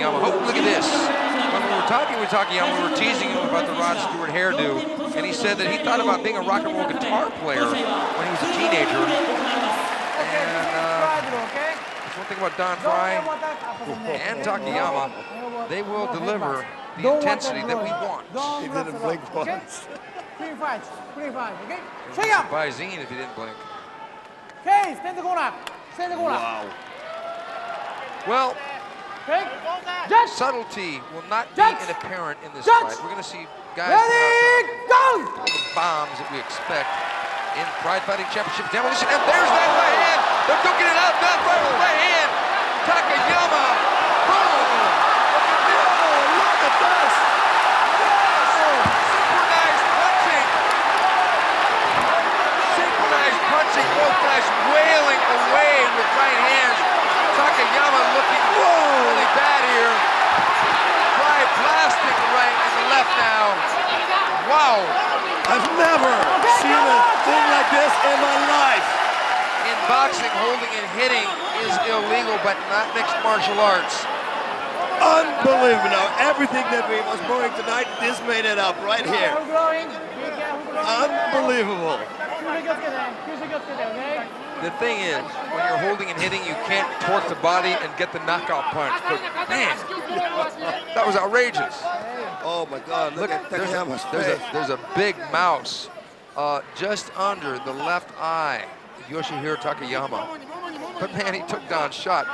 Takayama. Oh, look at this. When we were talking with Takayama, we were teasing him about the Rod Stewart hairdo, and he said that he thought about being a rock and roll guitar player when he was a teenager. And there's one thing about Don Frye and Takayama, they will deliver the intensity that we want. He didn't blink once. Clean fight, okay? Shake up! By Zine if he didn't blink. Okay, stand the corner. Stand the corner. Wow. Well, Okay? Judge! subtlety will not be Judge! apparent in this Judge! fight. We're going to see guys Ready, come go! out the bombs that we expect in Pride Fighting Championship demolition. And there's that right hand. They're cooking it out. That right hand. Takayama. Boom. Look at this. Synchronized punching. Synchronized punching. Both guys wailing away with right hands. Takayama looking really bad here. Frye blasting the right and the left now. Wow. I've never seen a thing like this in my life. In boxing, holding and hitting is illegal, but not mixed martial arts. Unbelievable. Now, everything that we was going tonight, this made it up right here. Unbelievable. The thing is, when you're holding and hitting, you can't torque the body and get the knockout punch. But man, that was outrageous. Oh my God, look at Takayama's face. There's a big mouse just under the left eye of Yoshihiro Takayama. But man, he took down shot.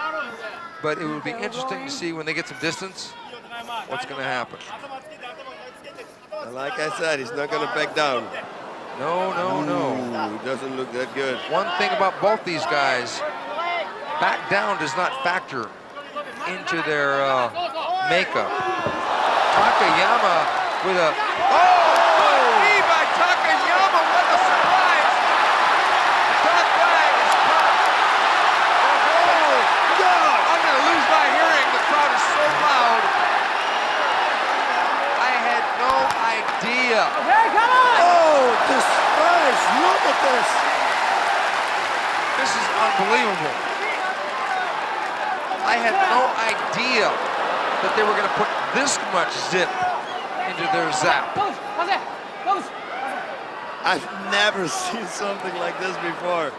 But it would be interesting to see when they get some distance, what's going to happen. And like I said, he's not going to back down. No, no, no. Ooh, he doesn't look that good. One thing about both these guys, back down does not factor into their makeup. Takayama with a, knee by Takayama, what a surprise! Top flag is caught. Oh, God! I'm gonna lose my hearing, the crowd is so loud. I had no idea. Okay, come on! Oh, this Christ, look at this. This is unbelievable. I had no idea that they were going to put this much zip into their zap. I've never seen something like this before.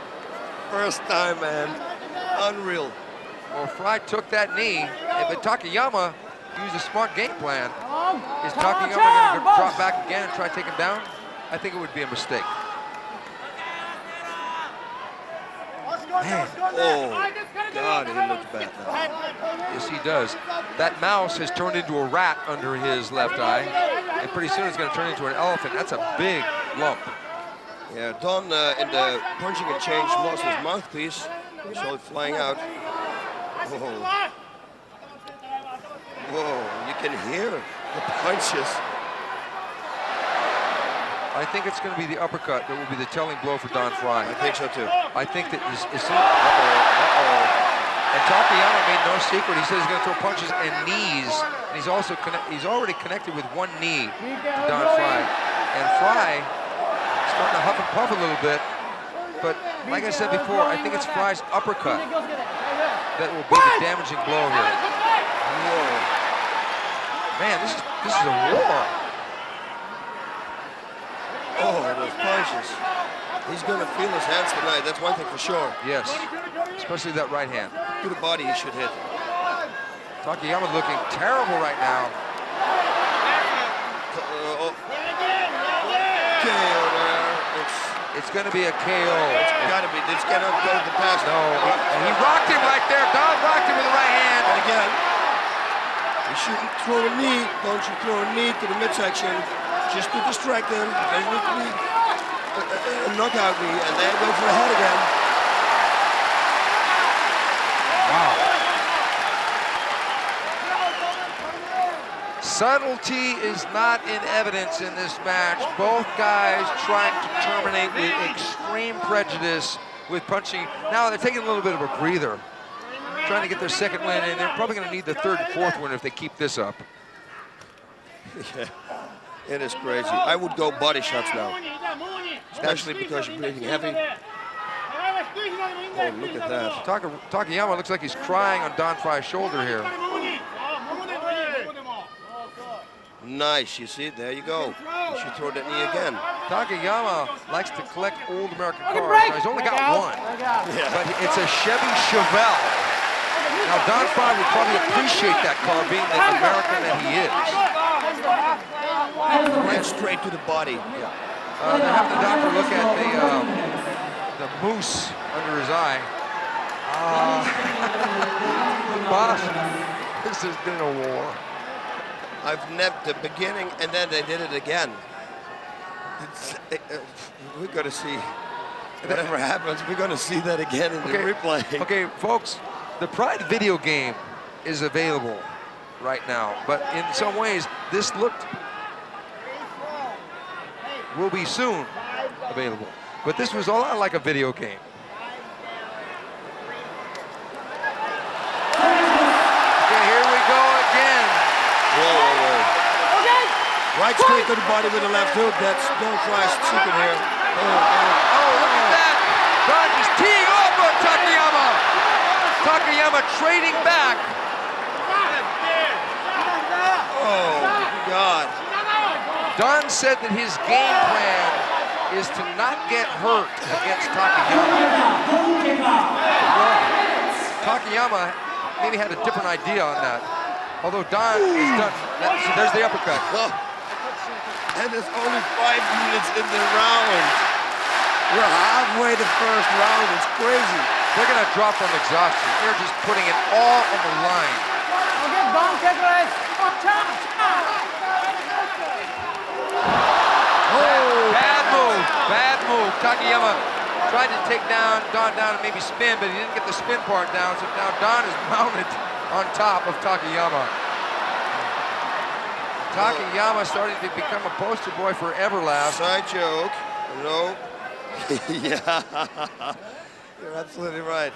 First time, man. Unreal. Well, Frye took that knee, but Takayama used a smart game plan. Is Takayama going to drop back again and try to take him down? I think it would be a mistake. Man. Oh, God, he looks bad now. Yes, he does. That mouse has turned into a rat under his left eye, and pretty soon it's going to turn into an elephant. That's a big lump. Yeah, Don in the punching exchange lost his mouthpiece, so it's flying out. Whoa. Whoa, you can hear the punches. I think it's going to be the uppercut that will be the telling blow for Don Frye. I think so too. I think that as soon, and Takayama made no secret. He says he's going to throw punches and knees, and he's already connected with one knee to Don Frye. And Frye starting to huff and puff a little bit, but like I said before, I think it's Frye's uppercut that will be the damaging blow here. Whoa. Man, this is a war. Oh, those punches. He's going to feel his hands tonight. That's one thing for sure. Yes, especially that right hand. To the body he should hit. Takayama looking terrible right now. KO there. It's going to be a KO. It's got to be. This cannot go to the past. No, and he rocked him right there. Don rocked him with the right hand. And again, you shouldn't throw a knee. Don't you throw a knee to the midsection. Just to distract him. There's need to be a knockout knee, and then go for the head again. Wow. Subtlety is not in evidence in this match. Both guys trying to terminate with extreme prejudice with punching. Now they're taking a little bit of a breather, trying to get their second win, and they're probably going to need the third and fourth win if they keep this up. Yeah. It is crazy. I would go body shots now, especially because you're breathing heavy. Oh, look at that. Takayama looks like he's crying on Don Frye's shoulder here. Nice, you see, there you go. You should throw that knee again. Takayama likes to collect old American cars. break. Now, he's only Break got out. one, Break out. but it's a Chevy Chevelle. Now, Don Frye would probably appreciate that car being the American that he is. Right straight to the body. They're having the doctor look at the moose under his eye. Boss, this has been a war. I've never, the beginning, and then they did it again. We're going to see, whatever happens, we're going to see that again in the replay. Okay, folks, the Pride video game is available right now, but in some ways, this will be soon available. But this was a lot like a video game. Okay, here we go again. Whoa. Okay. Right straight to the body with the left hook. That's Don Frye's secret here. Oh, look at that. Don just teeing off on Takayama. Takayama trading back. Oh, God. Don said that his game plan is to not get hurt against Takayama. Well, Takayama maybe had a different idea on that. Although Don is done. So there's the uppercut. Oh. And there's only 5 minutes in the round. We're halfway the first round. It's crazy. They're going to drop from exhaustion. They're just putting it all on the line. Okay, Don, take rest. Bad move. Takayama tried to take Don down and maybe spin, but he didn't get the spin part down, so now Don is mounted on top of Takayama. Takayama starting to become a poster boy for Everlast. Side choke. No. Yeah. You're absolutely right.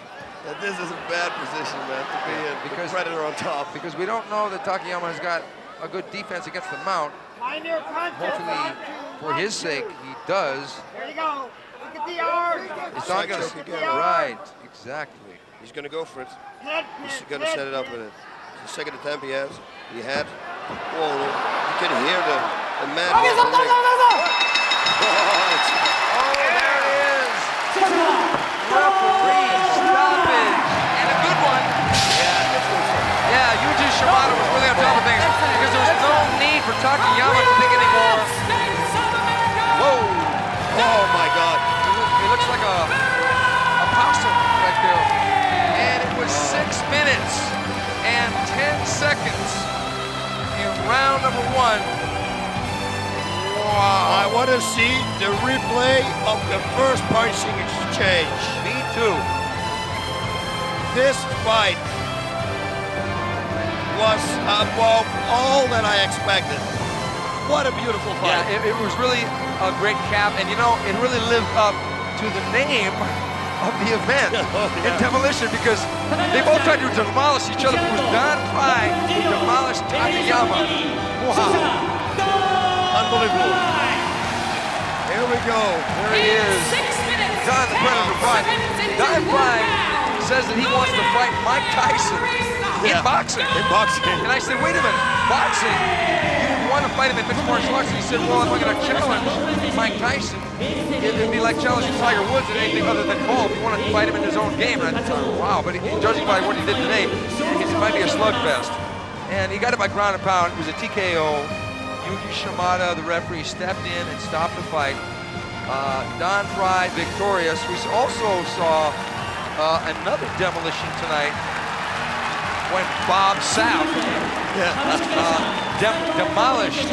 And this is a bad position, man, to be in. Because the Predator on top. Because we don't know that Takayama has got a good defense against the mount. Hopefully, for his sake, he does. There you go. Look at the arm. It's not going to. Right, exactly. He's going to go for it. He's going to set it up with it. It's the second attempt he has. He had. Whoa, you can hear the man. Okay, stop. Oh, there it is. Referee stoppage. And a good one. Yeah, Yuji Shimada was really on top of things because there was no need for Takayama to think anymore. Whoa. Oh, my God. He looks like a possum right there. And it was 6 minutes and 10 seconds in round number 1. Wow. I want to see the replay of the first punching exchange. Me too. This fight was above all that I expected. What a beautiful fight. Yeah, it was really a great cap, and you know, it really lived up to the name of the event in Demolition, because they both tried to demolish each other. It was Don Frye who demolished Takayama. Wow. Unbelievable. Here we go. There he is. Don the Predator Frye. Don Frye says that he wants to fight Mike Tyson in boxing. In boxing. And I said, wait a minute, boxing? You didn't want to fight him in mixed martial arts. And he said, well, if I'm going to challenge Mike Tyson, it'd be like challenging Tiger Woods in anything other than golf. He wanted to fight him in his own game. And I thought, wow, but judging by what he did today, it might be a slugfest. And he got it by ground and pound. It was a TKO. Yuki Shimada, the referee, stepped in and stopped the fight. Don Frye victorious. We also saw another demolition tonight when Bob Sapp demolished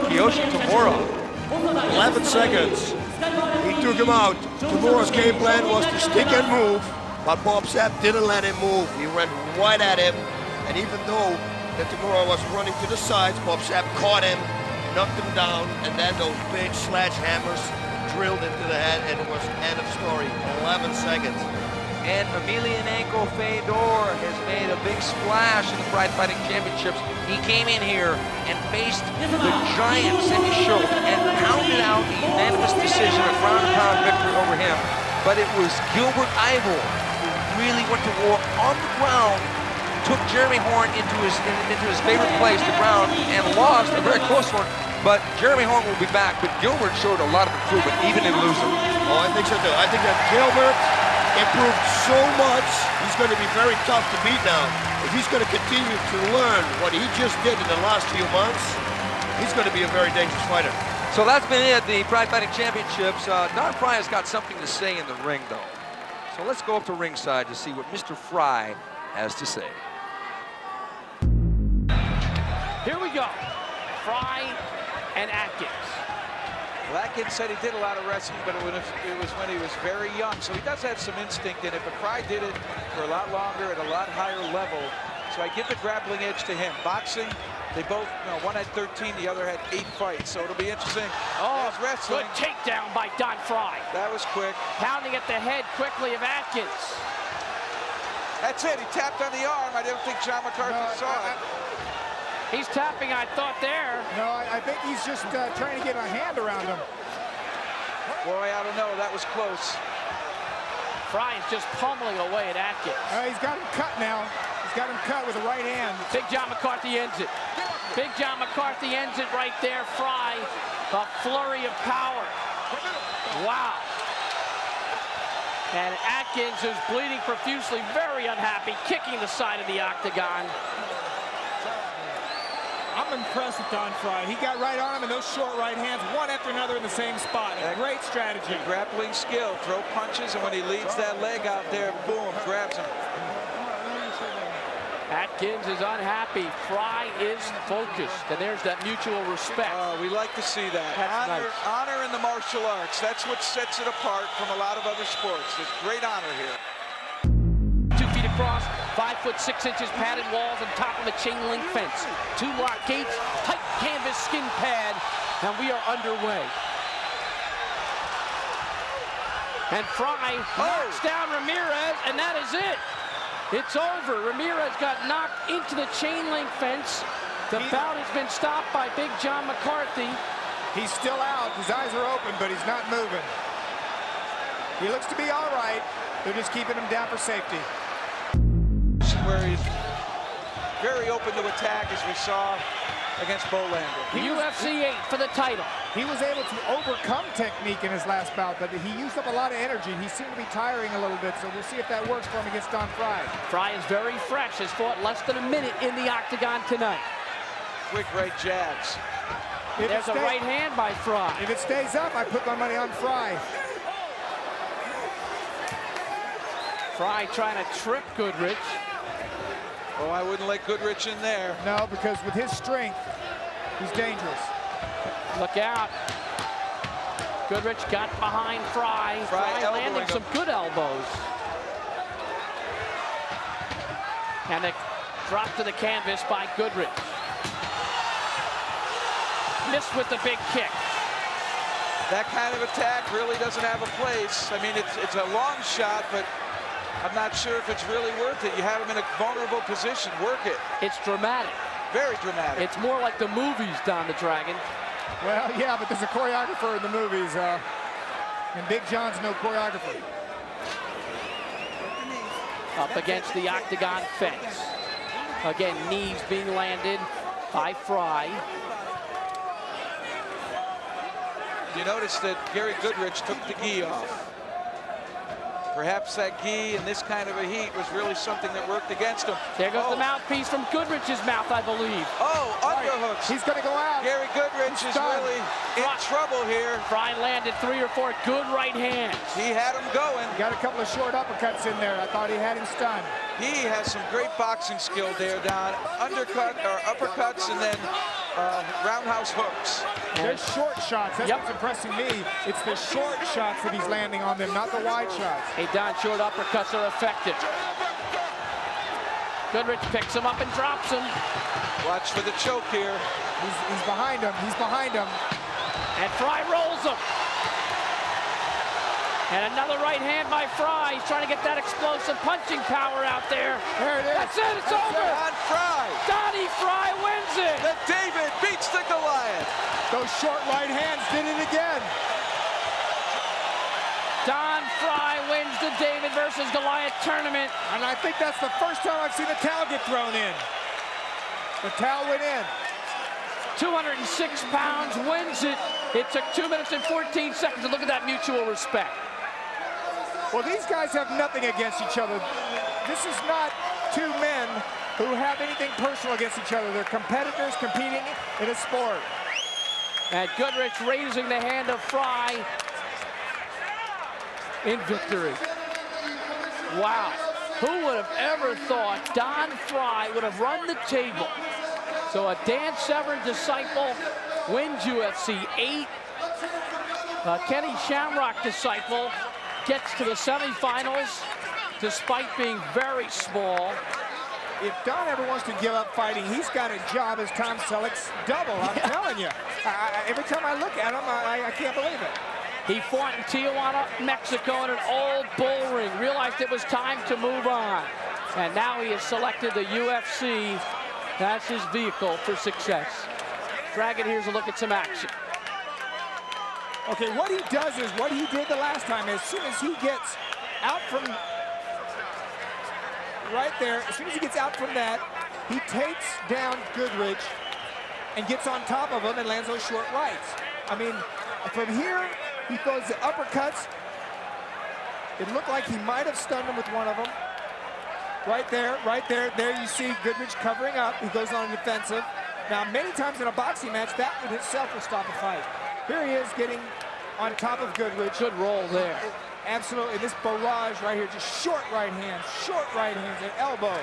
Kiyoshi Tamura. 11 seconds. He took him out. Tamura's game plan was to stick and move, but Bob Sapp didn't let him move. He went right at him, and even though that Tamura was running to the sides, Bob Sapp caught him, knocked him down, and then those big sledgehammers drilled into the head, and it was end of story. 11 seconds. And Emelianenko Fedor has made a big splash in the Pride Fighting Championships. He came in here and faced the giant Semi Schultz and pounded out a unanimous decision, a ground and pound victory over him. But it was Gilbert Ivor who really went to war on the ground took Jeremy Horn into his favorite place, the ground, and lost a very close one. But Jeremy Horn will be back. But Gilbert showed a lot of improvement, even in losing. Oh, I think so too. I think that Gilbert improved so much. He's going to be very tough to beat now. If he's going to continue to learn what he just did in the last few months, he's going to be a very dangerous fighter. So that's been it, the Frye Fighting Championships. Don Frye has got something to say in the ring, though. So let's go up to ringside to see what Mr. Frye has to say. Here we go. Frye and Adkins. Well, Adkins said he did a lot of wrestling, but it was when he was very young. So he does have some instinct in it, but Frye did it for a lot longer at a lot higher level. So I give the grappling edge to him. Boxing, they both, one had 13, the other had 8 fights. So it'll be interesting. Oh, wrestling. good takedown by Don Frye. That was quick. Pounding at the head quickly of Adkins. That's it. He tapped on the arm. I don't think John McCarthy saw it. He's tapping, I thought, there. No, I think he's just trying to get a hand around him. Boy, I don't know. That was close. Frye is just pummeling away at Adkins. He's got him cut now. He's got him cut with the right hand. Big John McCarthy ends it. Big John McCarthy ends it right there. Frye, a flurry of power. Wow. And Adkins, who's bleeding profusely, very unhappy, kicking the side of the octagon. I'm impressed with Don Frye. He got right on him, and those short right hands, one after another in the same spot. A great strategy. Grappling skill, throw punches, and when he leads that leg out there, boom, grabs him. Atkins is unhappy. Frye is focused, and there's that mutual respect. We like to see that. That's nice. Honor in the martial arts. That's what sets it apart from a lot of other sports. There's great honor here. 2 feet across, 5 foot 6 inches padded walls on top of a chain link fence. 2 lock gates, tight canvas skin pad, and we are underway. And Frye knocks down Ramirez, and that is it. It's over. Ramirez got knocked into the chain link fence. The bout has been stopped by Big John McCarthy. He's still out. His eyes are open, but he's not moving. He looks to be all right. They're just keeping him down for safety. Where he's very open to attack, as we saw against Bolander. UFC 8 for the title. He was able to overcome technique in his last bout, but he used up a lot of energy. He seemed to be tiring a little bit, so we'll see if that works for him against Don Frye. Frye is very fresh, has fought less than a minute in the octagon tonight. Quick right jabs. There's a right hand by Frye. If it stays up, I put my money on Frye. Frye trying to trip Goodridge. Oh, I wouldn't let Goodridge in there. No, because with his strength, he's dangerous. Look out. Goodridge got behind Frye. Frye landing some good elbows. And a drop to the canvas by Goodridge. Missed with the big kick. That kind of attack really doesn't have a place. I mean, it's a long shot, but I'm not sure if it's really worth it. You have him in a vulnerable position. Work it. It's dramatic. Very dramatic. It's more like the movies, Don the Dragon. Well, yeah, but there's a choreographer in the movies, and Big John's no choreographer. Up against the octagon fence. Again, knees being landed by Frye. You notice that Gary Goodridge took the gi off. Perhaps that gi in this kind of a heat was really something that worked against him. There goes the mouthpiece from Goodridge's mouth, I believe. Oh, underhooks. He's going to go out. Gary Goodridge is really in trouble here. Frye landed 3 or 4 good right hands. He had him going. He got a couple of short uppercuts in there. I thought he had him stunned. He has some great boxing skill there, Don. Undercut or uppercuts and then roundhouse hooks. There's short shots. That's what's impressing me. It's the short shots that he's landing on them, not the wide shots. Hey, Don, short uppercuts are effective. Goodridge picks him up and drops him. Watch for the choke here. He's behind him. He's behind him. And Frye rolls him. And another right hand by Frye. He's trying to get that explosive punching power out there. There it is. That's it. It's over. On Frye. Donnie Frye wins it. The David beats the Goliath. Those short right hands did it again. Don Frye wins the David versus Goliath tournament. And I think that's the first time I've seen a towel get thrown in. The towel went in. 206 pounds, wins it. It took 2 minutes and 14 seconds to look at that mutual respect. Well, these guys have nothing against each other. This is not two men who have anything personal against each other. They're competitors competing in a sport. And Goodridge raising the hand of Frye in victory. Wow. Who would have ever thought Don Frye would have run the table? So a Dan Severn disciple wins UFC 8. Kenny Shamrock disciple gets to the semifinals despite being very small. If Don ever wants to give up fighting, he's got a job as Tom Selleck's double, I'm telling you. Every time I look at him, I can't believe it. He fought in Tijuana, Mexico in an old bull ring, realized it was time to move on. And now he has selected the UFC. That's his vehicle for success. Dragon, here's a look at some action. Okay, what he does is what he did the last time. As soon as he gets out from right there, as soon as he gets out from that, he takes down Goodridge and gets on top of him and lands those short rights. I mean, from here, he throws the uppercuts. It looked like he might have stunned him with one of them. Right there, there you see Goodridge covering up. He goes on defensive. Now, many times in a boxing match, that in itself will stop a fight. Here he is getting on top of Goodridge. Good roll there. Absolutely, this barrage right here, just short right hands, and elbow.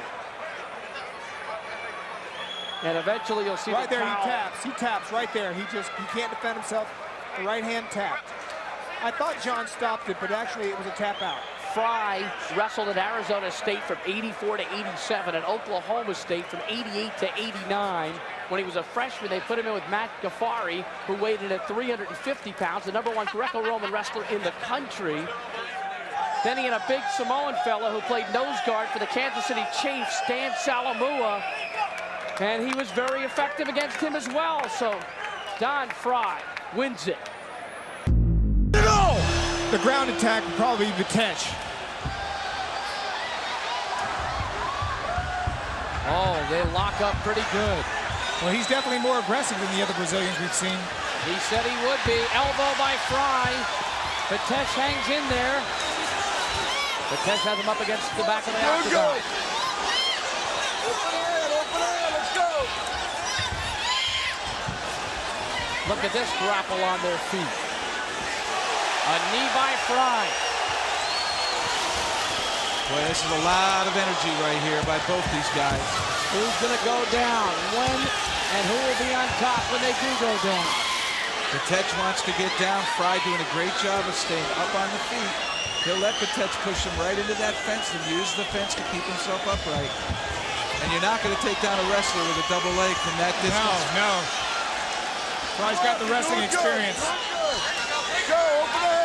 And eventually you'll see right the there, towel. he taps right there. He can't defend himself. The right hand tapped. I thought John stopped it, but actually it was a tap out. Frye wrestled at Arizona State from 84 to 87, and Oklahoma State from 88 to 89. When he was a freshman, they put him in with Matt Gaffari, who weighed in at 350 pounds, the #1 Greco-Roman wrestler in the country. Then he had a big Samoan fella who played nose guard for the Kansas City Chiefs, Stan Salamua, and he was very effective against him as well. So Don Frye wins it. The ground attack would probably be Bitetti. Oh, they lock up pretty good. Well, he's definitely more aggressive than the other Brazilians we've seen. He said he would be. Elbow by Frye. Bitetti hangs in there. Bitetti has him up against the back of the octagon. Open hand, let's go. Look at this grapple on their feet. A knee by Frye. Boy, this is a lot of energy right here by both these guys. Who's going to go down, when, and who will be on top when they do go down? Bitetti wants to get down. Frye doing a great job of staying up on the feet. He'll let Bitetti push him right into that fence and use the fence to keep himself upright. And you're not going to take down a wrestler with a double leg from that distance. No. Frye's got the wrestling experience. Go, open hand.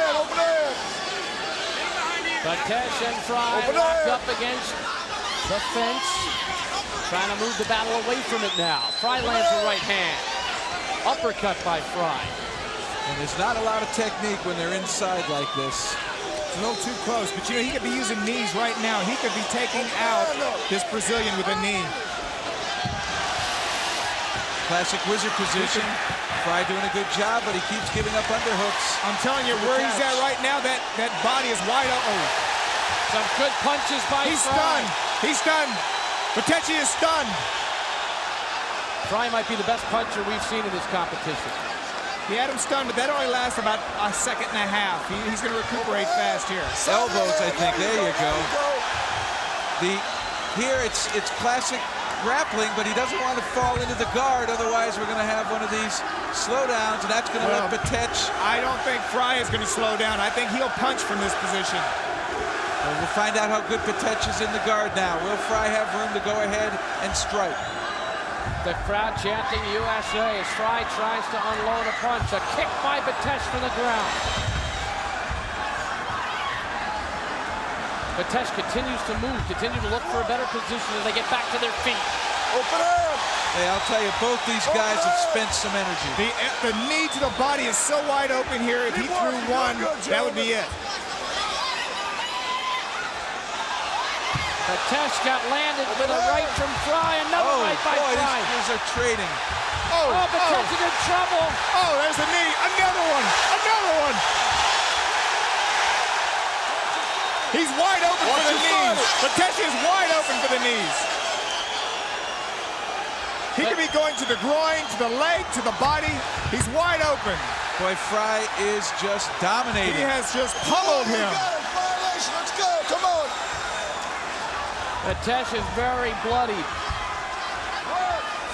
Bitetti and Frye locked up against the fence. Trying to move the battle away from it now. Frye lands the right hand. Uppercut by Frye. And there's not a lot of technique when they're inside like this. It's a little too close, but you know, he could be using knees right now. He could be taking out this Brazilian with a knee. Classic wizard position. Frye doing a good job, but he keeps giving up underhooks. I'm telling you, where he's at right now, that body is wide open. Some good punches by Frye. He's stunned. Bitetti is stunned. Frye might be the best puncher we've seen in this competition. He had him stunned, but that only lasts about a second and a half. He's going to recuperate fast here. Elbows, I think. There you go. Here it's classic grappling, but he doesn't want to fall into the guard. Otherwise, we're going to have one of these slowdowns, and that's going to let Bitetti. I don't think Frye is going to slow down. I think he'll punch from this position. Well, we'll find out how good Bitetti is in the guard now. Will Frye have room to go ahead and strike? The crowd chanting USA as Frye tries to unload a punch. A kick by Bitetti from the ground. Bitetti continues to move, continue to look for a better position as they get back to their feet. Open up! Hey, I'll tell you, both these guys have spent some energy. The knee to the body is so wide open here. If he threw one, that would be it. Bitetti got landed with a right from Frye. Another right by Frye. These are trading. Oh, Bitetti's in trouble. Oh, there's a knee. Another one. Another one. He's wide open for the knees. Bitetti is wide open for the knees. He could be going to the groin, to the leg, to the body. He's wide open. Boy, Frye is just dominating. He has just pummeled him. Let's go, come on. Bitetti is very bloody.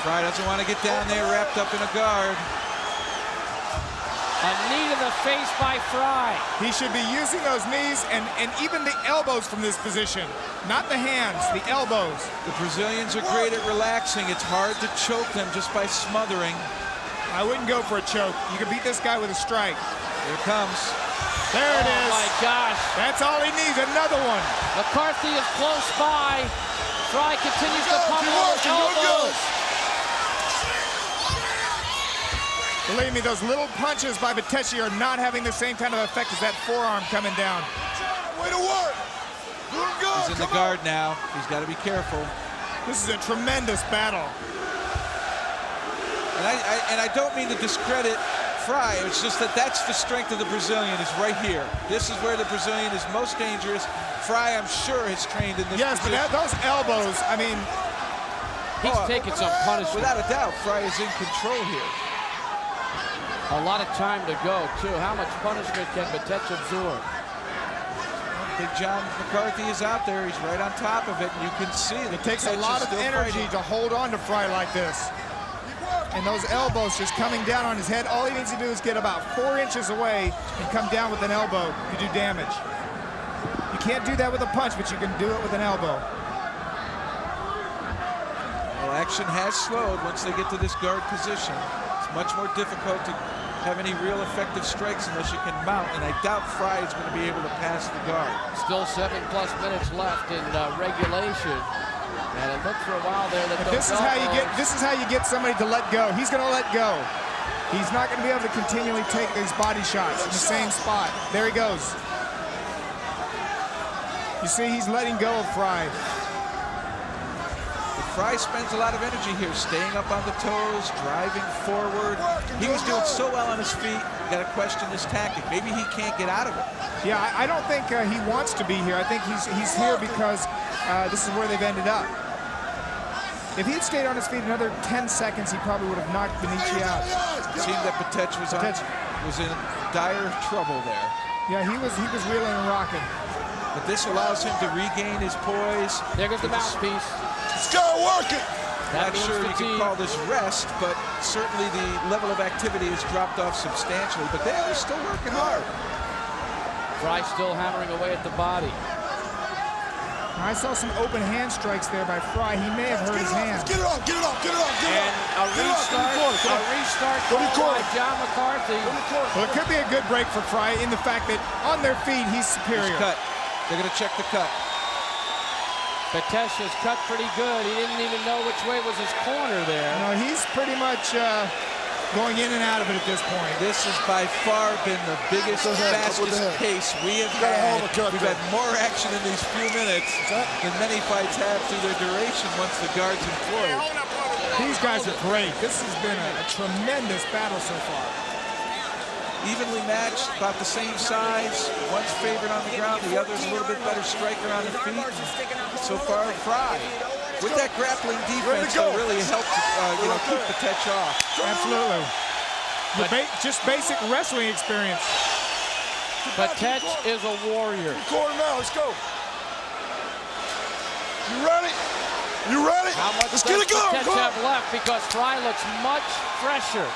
Frye doesn't want to get down there wrapped up in a guard. A knee to the face by Frye. He should be using those knees and even the elbows from this position. Not the hands, the elbows. The Brazilians are great at relaxing. It's hard to choke them just by smothering. I wouldn't go for a choke. You can beat this guy with a strike. Here it comes. There it is. Oh my gosh. That's all he needs, another one. McCarthy is close by. Frye continues to pummel with elbows. Believe me, those little punches by Bitetti are not having the same kind of effect as that forearm coming down. Way to work. He's in the guard now. He's got to be careful. This is a tremendous battle. And I don't mean to discredit Frye. It's just that that's the strength of the Brazilian, is right here. This is where the Brazilian is most dangerous. Frye, I'm sure, has trained in this Yes, position. but those elbows, I mean... He's taking some punishment. Without a doubt, Frye is in control here. A lot of time to go, too. How much punishment can Bitetti absorb? Big John McCarthy is out there. He's right on top of it, and you can see it. It takes a lot of energy to hold on to Frye like this. And those elbows just coming down on his head. All he needs to do is get about 4 inches away and come down with an elbow to do damage. You can't do that with a punch, but you can do it with an elbow. Well, action has slowed once they get to this guard position. It's much more difficult to have any real effective strikes unless you can mount, and I doubt Frye is going to be able to pass the guard. Still 7+ minutes left in regulation. And it looked for a while there that This is how you get somebody to let go. He's going to let go. He's not going to be able to continually take these body shots in the same spot. There he goes. You see, he's letting go of Frye. But Frye spends a lot of energy here, staying up on the toes, driving forward. He was doing so well on his feet. You got to question his tactic. Maybe he can't get out of it. Yeah, I don't think he wants to be here. I think he's here because this is where they've ended up. If he had stayed on his feet another 10 seconds, he probably would have knocked Benici out. It seemed that Bitetti was in dire trouble there. Yeah, he was reeling and rocking. But this allows him to regain his poise. There goes the mouthpiece. Let's go, work it. Not sure you can call this rest, but certainly the level of activity has dropped off substantially. But they're still working hard. Frye still hammering away at the body. I saw some open hand strikes there by Frye. He may have hurt his hand. Get it off, get it off, get it off, get it And off. a restart called by John McCarthy. Well, it could be a good break for Frye in the fact that on their feet, he's superior. Cut. They're going to check the cut. Bitetti is cut pretty good. He didn't even know which way was his corner there. No, he's pretty much going in and out of it at this point. This has by far been the biggest, fastest pace we have had. We've had more action in these few minutes than many fights have through their duration once the guard's employed. These guys are great. This has been a tremendous battle so far. Evenly matched, about the same size. One's favored on the ground, the other's a little bit better striker on the feet. So far, Frye, with that grappling defense, will really help keep Bitetti off. Absolutely. Just basic wrestling experience. Bitetti is a warrior. Corner now, let's go. You ready? You ready? How much let's does get it going. Bitetti have left? Because Frye looks much fresher.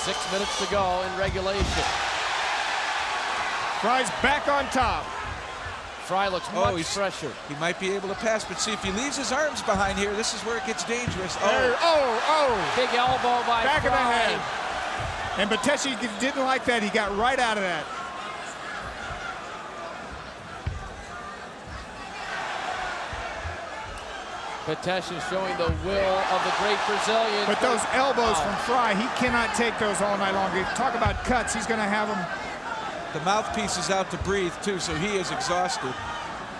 6 minutes to go in regulation. Frye's back on top. Frye looks much fresher. He might be able to pass, but see, if he leaves his arms behind here, this is where it gets dangerous. Big elbow by back Frye. of the head. And Bitetti didn't like that. He got right out of that. Bitetti showing the will of the great Brazilian. But those elbows from Frye, he cannot take those all night long. If you talk about cuts, he's going to have them. The mouthpiece is out to breathe, too, so he is exhausted.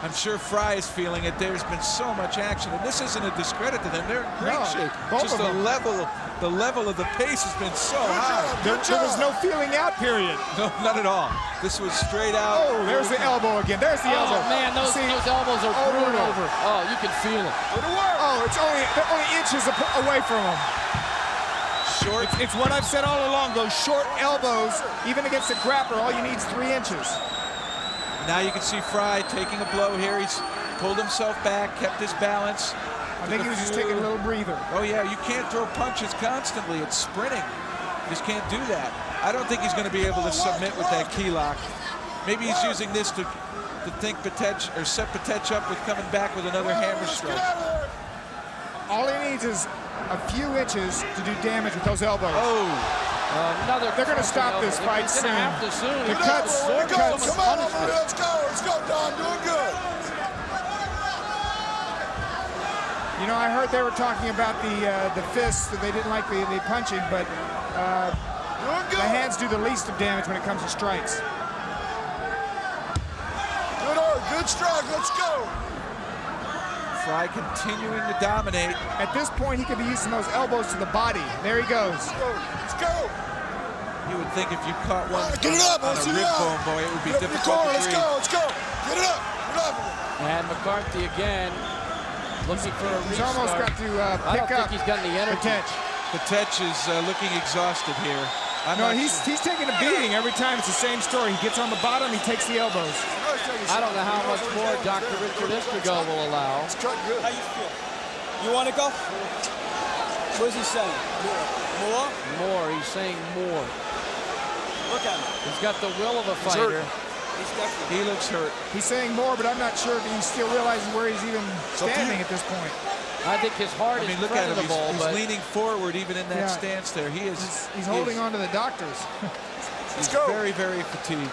I'm sure Frye is feeling it. There's been so much action, and this isn't a discredit to them. They're in great shape. Just the level of the pace has been so high. There was no feeling out period. No, not at all. This was straight out. Oh, there's the elbow again. There's the elbow. Oh man, those elbows are brutal over. Oh, you can feel it. Oh, they're only inches away from him. Short. It's what I've said all along. Those short elbows, even against a grappler, all you need is 3 inches. Now you can see Frye taking a blow here. He's pulled himself back, kept his balance. I think he was just taking a little breather. Oh yeah, you can't throw punches constantly. It's sprinting. You just can't do that. I don't think he's going to be able to submit with that key lock. Maybe he's using this to think Bitetti, or set Bitetti up with coming back with another hammer strike. All he needs is a few inches to do damage with those elbows. Oh. They're going to stop this fight soon. The cuts. Come on, let's go, Don, doing good. You know, I heard they were talking about the fists, that they didn't like the punching, but the hands do the least of damage when it comes to strikes. Good strike, let's go. Frye continuing to dominate. At this point, he could be using those elbows to the body. There he goes. Let's go. You would think if you caught one Get it up, on a rib bone, boy, it would be difficult to breathe. Let's go. Get it up. And McCarthy again, looking for a He's restart. almost got to I don't pick up. think he's got any energy. Bitetti is looking exhausted here. No, he's taking a beating every time. It's the same story. He gets on the bottom, he takes the elbows. I don't know how much more Dr. Richard Istrigo will allow. How you feel? You want to go? What is he saying? More? More. He's saying more. Look at him. He's got the will of a fighter. He looks hurt. He's saying more, but I'm not sure if he still realizes where he's even standing at this point. I think his heart is look at him. He's but leaning forward even in that stance there. He's holding on to the doctors. He's very, very fatigued.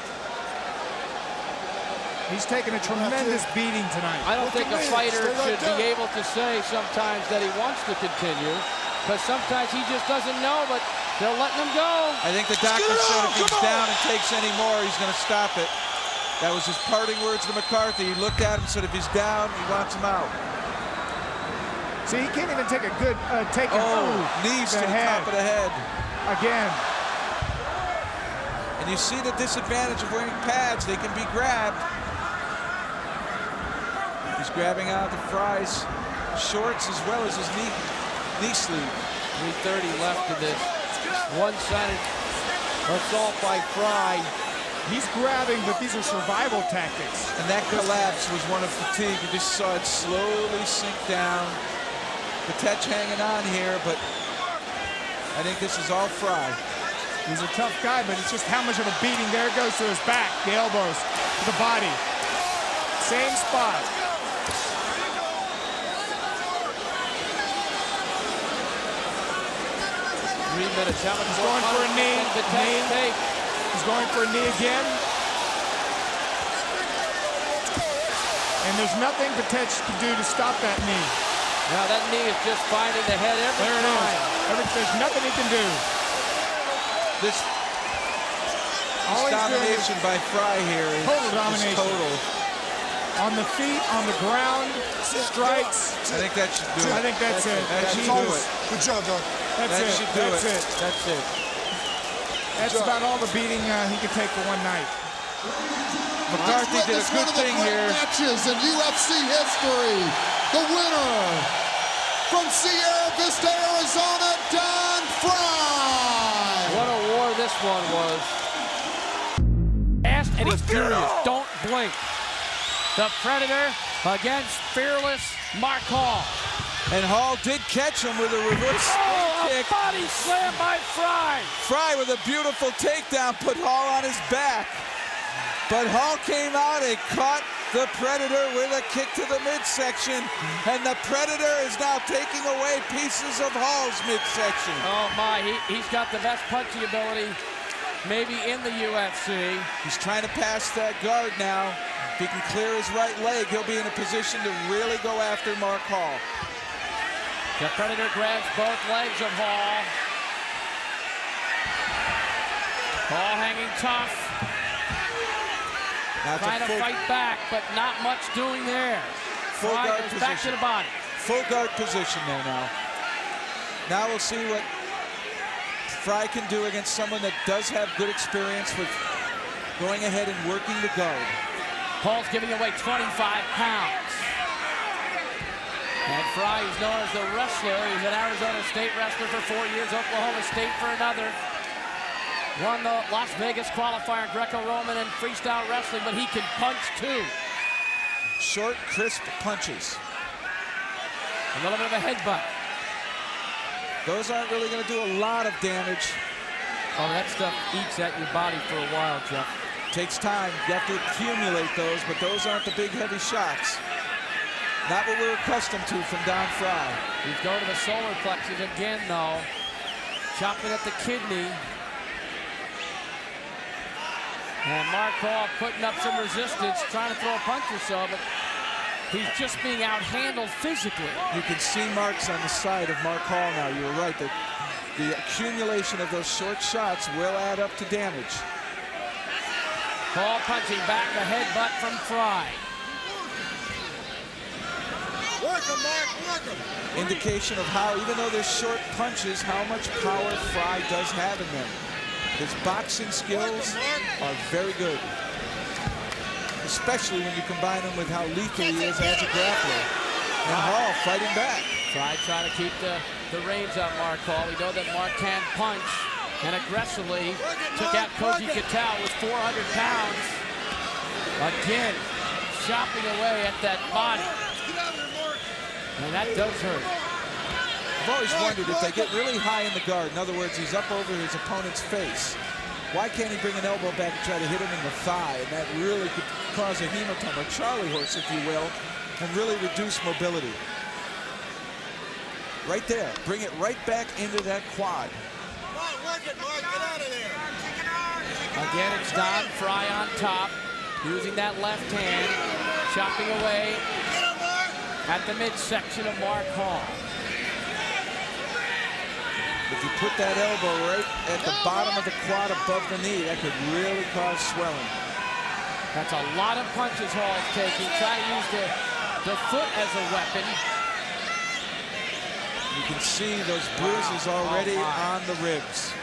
He's taking a tremendous beating tonight. I don't think a fighter should be able to say sometimes that he wants to continue, because sometimes he just doesn't know, but they're letting him go. I think the doctor said if he's down and takes any more, he's going to stop it. That was his parting words to McCarthy. He looked at him and said if he's down, he wants him out. See, he can't even take a good take. Knees to the top of the head. Again. And you see the disadvantage of wearing pads. They can be grabbed. He's grabbing out the Frye's shorts as well as his knee sleeve. 3:30 left in this one-sided assault by Frye. He's grabbing, but these are survival tactics. And that collapse was one of fatigue. You just saw it slowly sink down. Bitetti hanging on here, but I think this is all Frye. He's a tough guy, but it's just how much of a beating. There it goes to his back, the elbows, to the body. Same spot. 3 minutes. How much He's going for a knee. He's going for a knee again. And there's nothing Bitetti can do to stop that knee. Now that knee is just finding the head every time. There's nothing he can do. This domination by Frye here is total domination. Total. On the feet, on the ground, strikes. I think that should do it. I think that's it. That should do it. Good job, Doc. That's it. That's it. That's about all the beating he could take for one night. McCarthy did a good thing here. Matches in UFC history. The winner from Sierra Vista, Arizona, Don Frye. What a war this one was. Fast and he's furious. Don't blink. The Predator against fearless Mark Hall. And Hall did catch him with a reverse kick. A body slam by Frye. Frye with a beautiful takedown put Hall on his back. But Hall came out and caught the Predator with a kick to the midsection. And the Predator is now taking away pieces of Hall's midsection. Oh my, he's got the best punching ability maybe in the UFC. He's trying to pass that guard now. If he can clear his right leg, he'll be in a position to really go after Mark Hall. The Predator grabs both legs of Hall. Hall hanging tough. Trying to fight back, but not much doing there. Full Frye guard goes back to position. the body. Full guard position there now. Now we'll see what Frye can do against someone that does have good experience with going ahead and working the guard. Hall's giving away 25 pounds. And Frye is known as the wrestler. He's an Arizona State wrestler for 4 years, Oklahoma State for another. Won the Las Vegas qualifier in Greco-Roman and freestyle wrestling, but he can punch too. Short, crisp punches. A little bit of a headbutt. Those aren't really going to do a lot of damage. Oh, that stuff eats at your body for a while, Jeff. Takes time. You have to accumulate those, but those aren't the big, heavy shots. Not what we're accustomed to from Don Frye. He's going to the solar plexus again, though. Chopping at the kidney. And Mark Hall putting up some resistance, trying to throw a punch or so, but he's just being outhandled physically. You can see marks on the side of Mark Hall now. You were right. The accumulation of those short shots will add up to damage. Hall punching back, the headbutt from Frye. Work him, Mark, work him. Indication of how, even though they're short punches, how much power Frye does have in them. His boxing skills are very good, especially when you combine him with how lethal he is as a grappler. And Hall fighting back. Frye trying to keep the reins on Mark Hall. We know that Mark can punch, and aggressively took out Koji Kitao with 400 pounds. Again, chopping away at that body. And that does hurt. I've always wondered if they get really high in the guard, in other words, he's up over his opponent's face, why can't he bring an elbow back and try to hit him in the thigh? And that really could cause a hematoma, a Charlie horse, if you will, and really reduce mobility. Right there. Bring it right back into that quad. Come on, work it, Mark. Get out of there. Again, it's Don Frye on top, using that left hand, chopping away at the midsection of Mark Hall. If you put that elbow right at the bottom of the quad above the knee, that could really cause swelling. That's a lot of punches Hall's taking, trying to use the foot as a weapon. You can see those bruises already on the ribs.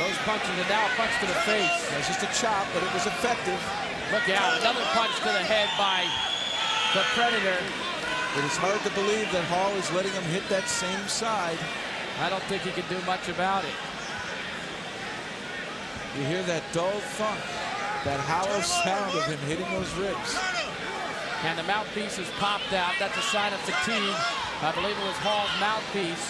Those punches, and now a punch to the face. That's just a chop, but it was effective. Look out, another punch to the head by the Predator. It is hard to believe that Hall is letting him hit that same side. I don't think he can do much about it. You hear that dull thunk, that hollow sound of him hitting those ribs. And the mouthpiece has popped out. That's a sign of fatigue. I believe it was Hall's mouthpiece.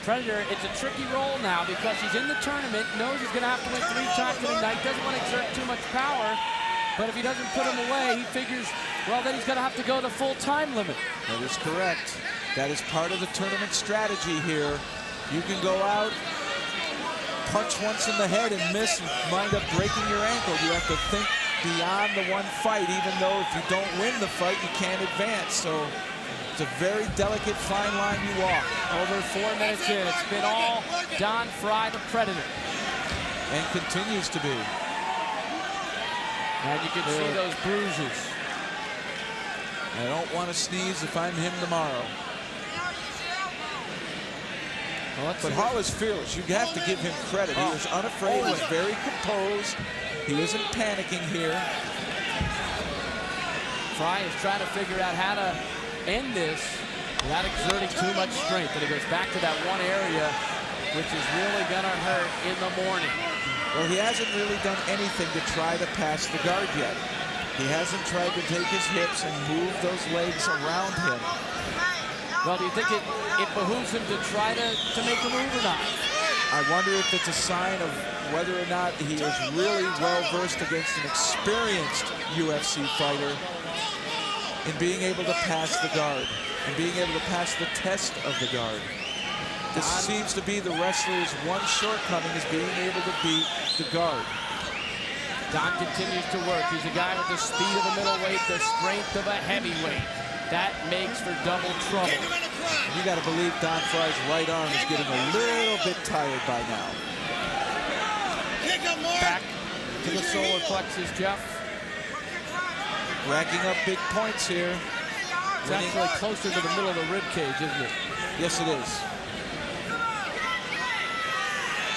Predator, it's a tricky role now because he's in the tournament, knows he's going to have to win 3 times in a night, doesn't want to exert too much power. But if he doesn't put him away, he figures, well, then he's going to have to go the full time limit. That is correct. That is part of the tournament strategy here. You can go out, punch once in the head and miss and wind up breaking your ankle. You have to think beyond the one fight, even though if you don't win the fight, you can't advance. So it's a very delicate, fine line you walk. Over 4 minutes in, it's been all Don Frye, the Predator. And continues to be. And you can see those bruises. I don't want to sneeze if I'm him tomorrow. Well, but Hall is fearless. You have to give him credit. He was unafraid. He's very composed. He isn't panicking here. Frye is trying to figure out how to end this without exerting too much strength. And he goes back to that one area, which is really going to hurt in the morning. Well, he hasn't really done anything to try to pass the guard yet. He hasn't tried to take his hips and move those legs around him. Well, do you think it behooves him to try to make a move or not? I wonder if it's a sign of whether or not he is really well-versed against an experienced UFC fighter in being able to pass the guard and being able to pass the test of the guard. This seems to be the wrestler's one shortcoming, is being able to beat the guard. Don continues to work. He's a guy with the speed of a middleweight, the strength of a heavyweight. That makes for double trouble. You got to believe Don Frye's right arm is getting a little bit tired by now. back to the solar plexus, Jeff. Racking up big points here. It's actually closer to the middle of the rib cage, isn't it? Yes, it is.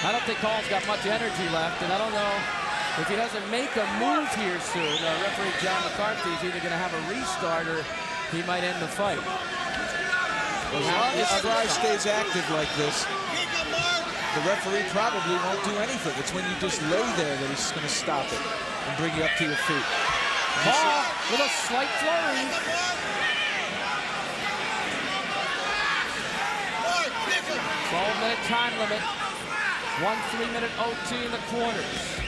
I don't think Hall's got much energy left, and I don't know if he doesn't make a move here soon. Referee John McCarthy is either going to have a restart or he might end the fight. As long as Frye stays active like this, the referee probably won't do anything. It's when you just lay there that he's going to stop it and bring you up to your feet. Hall with a slight flurry. 12-minute time limit. 1 3-minute OT in the quarters.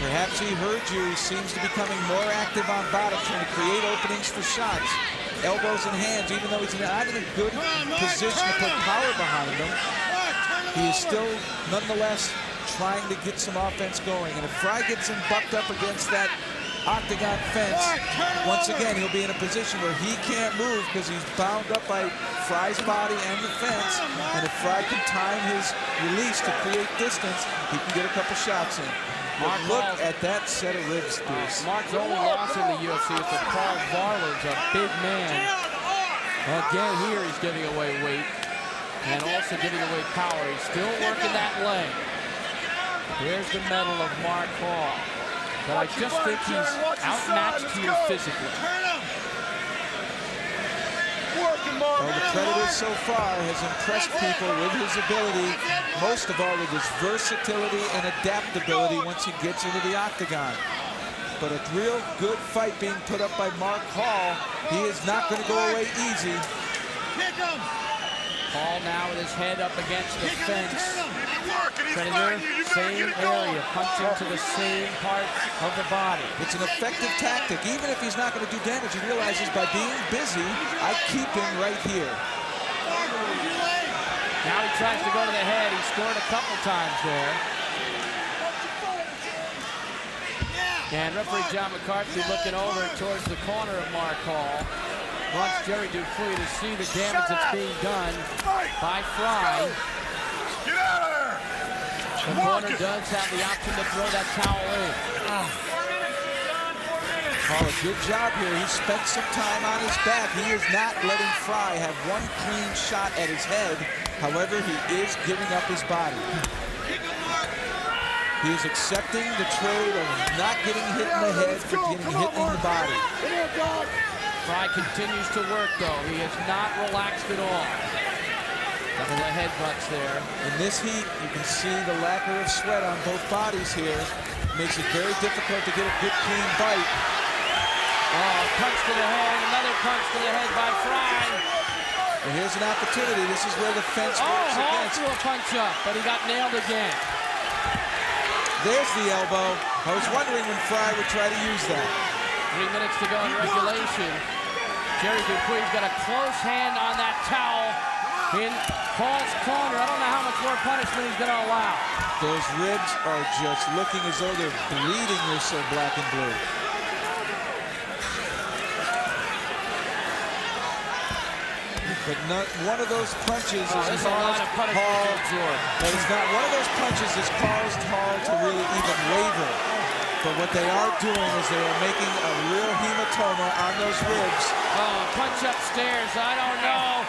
Perhaps he heard you. He seems to be becoming more active on bottom, trying to create openings for shots. Elbows and hands, even though he's not in a good position to put power behind him, he is still nonetheless trying to get some offense going. And if Frye gets him bucked up against that octagon fence, once again, he'll be in a position where he can't move because he's bound up by Frye's body and the fence. And if Frye can time his release to create distance, he can get a couple shots in. Mark, look at that set of ribs, Bruce. Mark's only loss in the UFC is to Paul Varlin's, a big man. Again, here he's giving away weight and also giving away power. He's still working that leg. Here's the medal of Mark Hall. But I just think he's outmatched here physically. Well, the Predator so far has impressed people with his ability, most of all with his versatility and adaptability once he gets into the octagon. But a real good fight being put up by Mark Hall. He is not going to go away easy. Hall now with his head up against the fence. Predator, same area, punching to the same part of the body. It's an effective tactic. Even if he's not going to do damage, he realizes by being busy, I keep him right here. Now he tries to go to the head. He scored a couple times there. And referee John McCarthy looking over towards the corner of Mark Hall. Wants Jerry Dupuis to see the damage that's being done by Frye. Get out of there! The corner does have the option to throw that towel in. Hall, a good job here. He spent some time on his back. He is not letting Frye have one clean shot at his head. However, he is giving up his body. He is accepting the trade of not getting hit in the head, but getting hit in the body. Frye continues to work, though. He has not relaxed at all. Couple of headbutts there. In this heat, you can see the lacquer of sweat on both bodies here. Makes it very difficult to get a good, clean bite. Oh, punch to the head, another punch to the head by Frye. And here's an opportunity. This is where the fence works Hall against. threw a punch up, but he got nailed again. There's the elbow. I was wondering when Frye would try to use that. 3 minutes to go in regulation. Jerry Dupuis got a close hand on that towel in Hall's corner. I don't know how much more punishment he's going to allow. Those ribs are just looking as though they're bleeding. They're so black and blue. But not one of those punches has caused Hall. But it's not one of those punches has caused Hall to really even waver. But what they are doing is they are making a real hematoma on those ribs. Oh, punch upstairs. I don't know.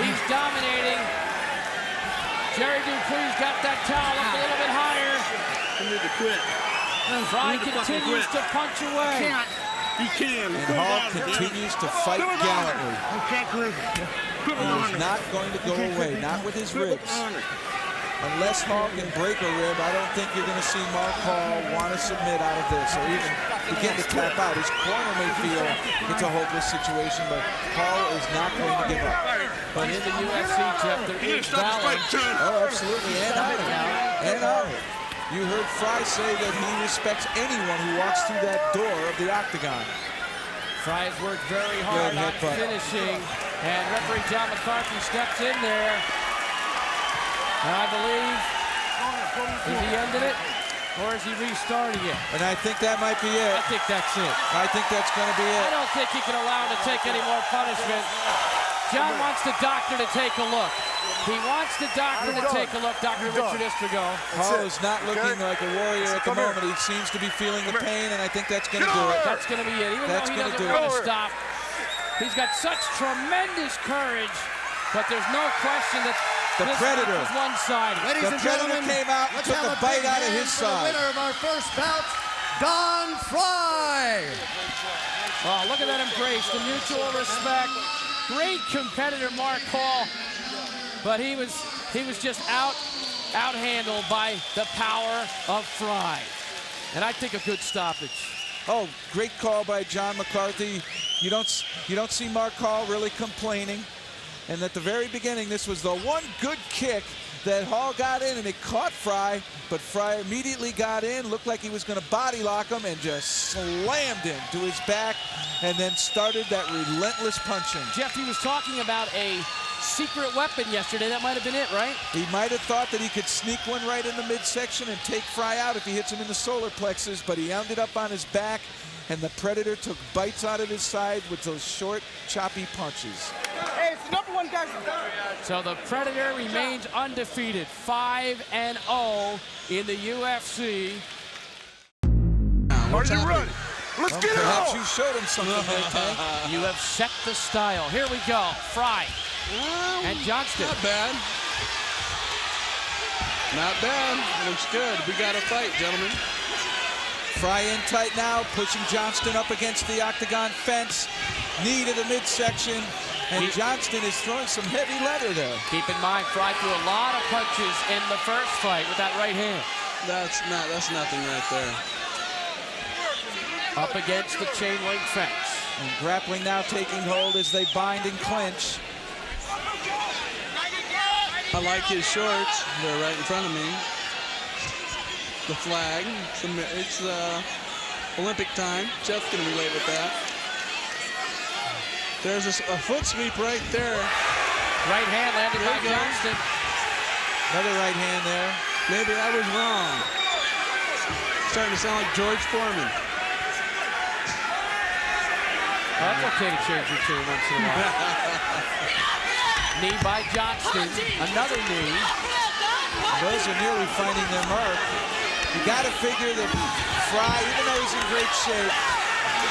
He's dominating. Jerry Dupuis got that towel up a little bit higher. You need to quit. Frye continues to punch away. You can. And Hall continues to fight gallantly. He is not going to go away, not with his ribs. Unless Hall can break a rib, I don't think you're going to see Mark Hall want to submit out of this or even begin to tap out. His corner may feel it's a hopeless situation, but Hall is not going to give up. But in the UFC, Jeff, there is balance. Oh, absolutely, and honor. You heard Frye say that he respects anyone who walks through that door of the octagon. Frye's worked very hard on finishing, and referee John McCarthy steps in there. And I believe, is he ended it, or is he restarting it? And I think that might be it. I think that's it. I think that's going to be it. I don't think he can allow him to take any more punishment. John wants the doctor to take a look. He wants the doctor to take a look, Dr. Richard Istrigo. Paul is not looking like a warrior at the moment. He seems to be feeling the pain, and I think that's going to do it. That's going to be it. Even though he doesn't want to stop, he's got such tremendous courage, but there's no question that the Predator was one-sided. Ladies and gentlemen, came out and took a bite out of his side. The winner of our first bout, Don Frye. Oh, look at that embrace, the mutual respect. Great competitor, Mark Hall, but he was just out-handled by the power of Frye. And I think a good stoppage. Oh, great call by John McCarthy. You don't see Mark Hall really complaining. And at the very beginning, this was the one good kick that Hall got in, and it caught Frye, but Frye immediately got in, looked like he was going to body lock him, and just slammed him to his back, and then started that relentless punching. Jeff, he was talking about a secret weapon yesterday. That might have been it, right? He might have thought that he could sneak one right in the midsection and take Frye out if he hits him in the solar plexus, but he ended up on his back, and the Predator took bites out of his side with those short, choppy punches. Hey, it's the #1 guy. So the Predator remains undefeated, 5-0 in the UFC. Are you ready? Let's get it Perhaps on! you showed him something there, Tank. You have set the style. Here we go. Frye and Johnston. Not bad. Not bad. Looks good. We got to fight, gentlemen. Frye in tight now, pushing Johnston up against the octagon fence. Knee to the midsection, and Johnston is throwing some heavy leather there. Keep in mind, Frye threw a lot of punches in the first fight with that right hand. That's nothing right there. Up against the chain link fence. And grappling now taking hold as they bind and clinch. I like his shorts. They're right in front of me. The flag. It's Olympic time. Jeff's going to relate with that. There's a foot sweep right there. Right hand landed by Johnston. Another right hand there. Maybe I was wrong. Starting to sound like George Foreman. That's okay to change your tune once in a while. Knee by Johnston. Another knee. Those are nearly finding their mark. You got to figure that Frye, even though he's in great shape,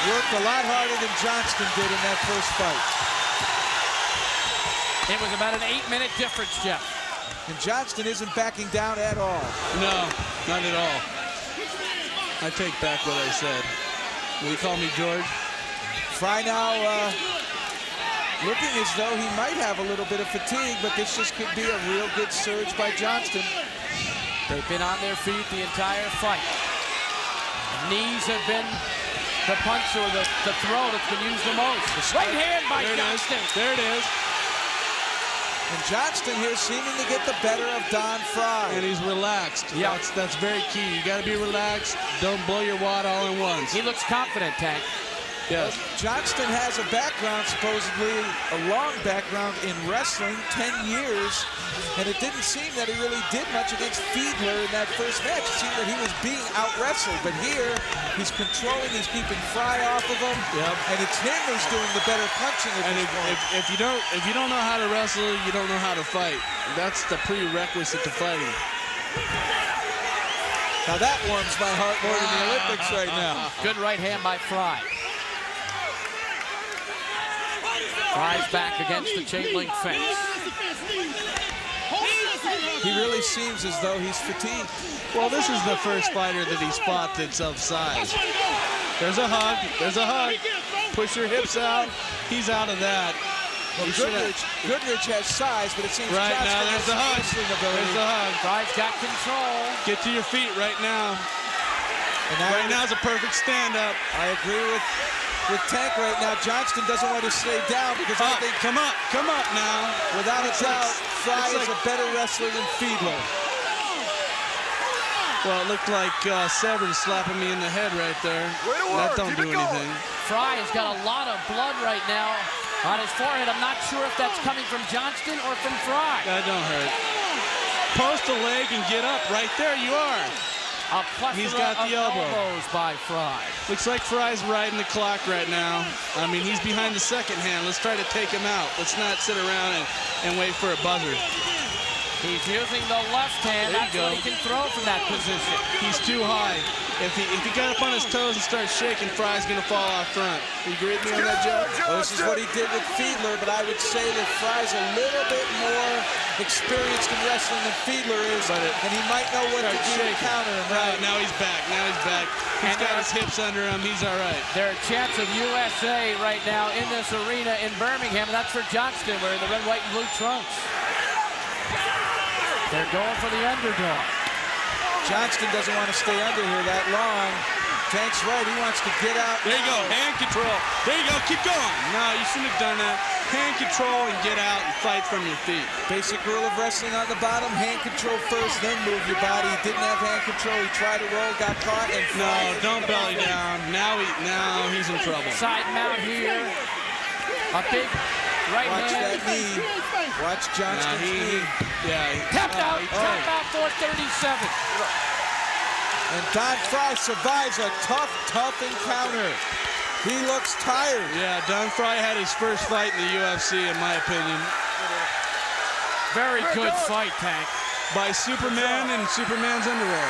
worked a lot harder than Johnston did in that first fight. It was about an 8-minute difference, Jeff. And Johnston isn't backing down at all. No, not at all. I take back what I said. Will you call me George? Frye now looking as though he might have a little bit of fatigue, but this just could be a real good surge by Johnston. They've been on their feet the entire fight. Knees have been the punch or the throw that's been used the most. Right hand by Johnston. There it is. And Johnston here seeming to get the better of Don Frye. And he's relaxed. Yeah. That's very key. You got to be relaxed. Don't blow your wad all at once. He looks confident, Tank. Yes. Johnston has a background, supposedly a long background in wrestling, 10 years, and it didn't seem that he really did much against Fiedler in that first match. It seemed that he was being out-wrestled, but here he's controlling, he's keeping Frye off of him, and it's him who's doing the better punching at this point. If you don't know how to wrestle, you don't know how to fight. That's the prerequisite to fighting. Now that warms my heart more than the Olympics right now. Good right hand by Frye. Frye's back against the chain link fence. He really seems as though he's fatigued. Well, this is the first fighter that he's fought that's of size. There's a hug. There's a hug. Push your hips out. He's out of that. Well, Goodridge has size, but it seems right now there's the hug. There's the hug. Frye's got control. Get to your feet right now. And right now is a perfect stand-up. I agree with Tank right now. Johnston doesn't want to stay down because I think come up now. Without a doubt, Frye is a better wrestler than Fiedler. Well, it looked like Severance slapping me in the head right there. That don't do anything. Frye has got a lot of blood right now on his forehead. I'm not sure if that's coming from Johnston or from Frye. That don't hurt. Post a leg and get up. Right there you are. A He's plethora got the of elbow. elbows by Frye. Looks like Frye's riding the clock right now. I mean, he's behind the second hand. Let's try to take him out. Let's not sit around and wait for a buzzer. He's using the left hand. There you That's go. what he can throw from that position. He's too high. If he got up on his toes and started shaking, Frye's going to fall off front. You agree with me on that, Joe? Well, this is what he did with Fiedler, but I would say that Frye's a little bit more experienced in wrestling than Fiedler is, and he might know what to do to counter him. Right, now he's back. Now he's back. He's got his hips under him. He's all right. There are chants of USA right now in this arena in Birmingham, and that's for Johnston wearing the red, white, and blue trunks. They're going for the underdog. Johnston doesn't want to stay under here that long. Tank's right. He wants to get out. There you go. Hand control. There you go. Keep going. No, you shouldn't have done that. Hand control and get out and fight from your feet. Basic rule of wrestling on the bottom. Hand control first, then move your body. He didn't have hand control. He tried to roll, got caught, and No, don't belly down. Now he's in trouble. Side mount here. A big right Watch hand. that knee. Watch Johnston's knee. Tap out. Tap out for 37. And Don Frye survives a tough encounter. He looks tired. Yeah, Don Frye had his first fight in the UFC, in my opinion. Very good fight, Tank. By Superman in Superman's underwear.